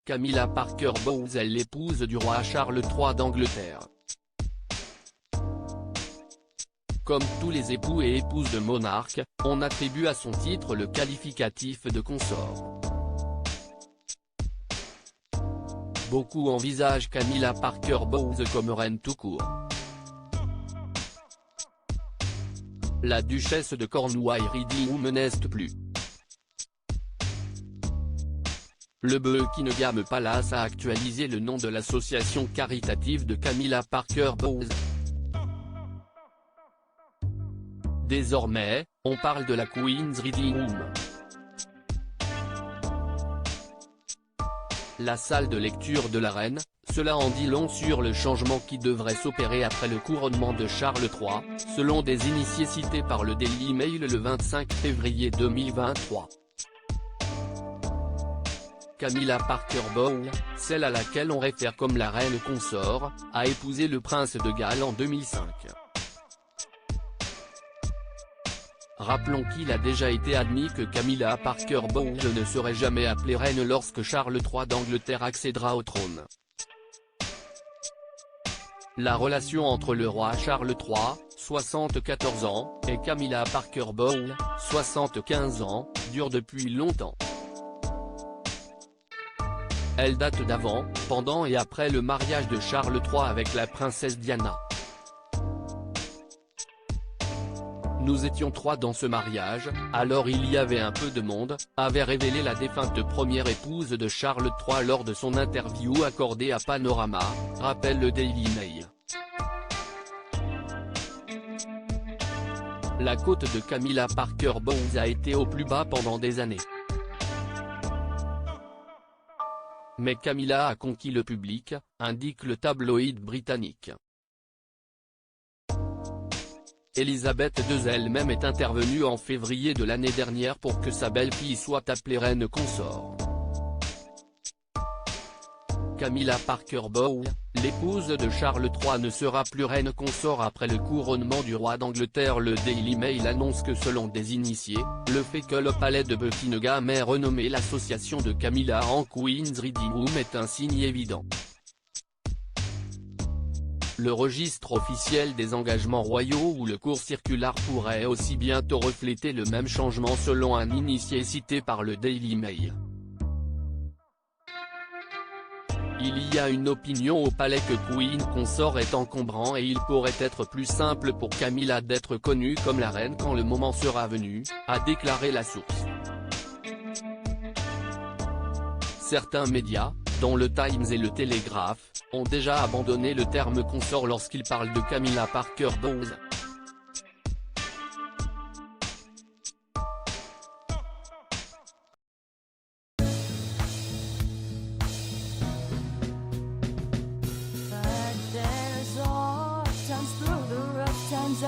Camilla Parker Bowles est l'épouse du roi Charles III d'Angleterre. Comme tous les époux et épouses de monarques, on attribue à son titre le qualificatif de consort. Beaucoup envisagent Camilla Parker Bowles comme reine tout court. La duchesse de Cornouailles-Rideau n'est plus. Le Buckingham Palace a actualisé le nom de l'association caritative de Camilla Parker Bowles. Désormais, on parle de la Queen's Reading Room. La salle de lecture de la reine, cela en dit long sur le changement qui devrait s'opérer après le couronnement de Charles III, selon des initiés cités par le Daily Mail le 25 février 2023. Camilla Parker Bowles, celle à laquelle on réfère comme la reine consort, a épousé le prince de Galles en 2005. Rappelons qu'il a déjà été admis que Camilla Parker Bowles ne serait jamais appelée reine lorsque Charles III d'Angleterre accédera au trône. La relation entre le roi Charles III, 74 ans, et Camilla Parker Bowles, 75 ans, dure depuis longtemps. Elle date d'avant, pendant et après le mariage de Charles III avec la princesse Diana. Nous étions trois dans ce mariage, alors il y avait un peu de monde, avait révélé la défunte première épouse de Charles III lors de son interview accordée à Panorama, rappelle le Daily Mail. La cote de Camilla Parker Bowles a été au plus bas pendant des années. Mais Camilla a conquis le public, indique le tabloïd britannique. Elisabeth II elle-même est intervenue en février de l'année dernière pour que sa belle-fille soit appelée reine consort. Camilla Parker Bowles, l'épouse de Charles III ne sera plus reine consort après le couronnement du roi d'Angleterre. Le Daily Mail annonce que selon des initiés, le fait que le palais de Buckingham ait renommé l'association de Camilla en Queen's Reading Room est un signe évident. Le registre officiel des engagements royaux ou le court circulaire pourrait aussi bientôt refléter le même changement selon un initié cité par le Daily Mail. Il y a une opinion au palais que Queen consort est encombrant et il pourrait être plus simple pour Camilla d'être connue comme la reine quand le moment sera venu, a déclaré la source. Certains médias, dont le Times et le Telegraph, ont déjà abandonné le terme consort lorsqu'ils parlent de Camilla Parker Bowles. But there's all times through the rough times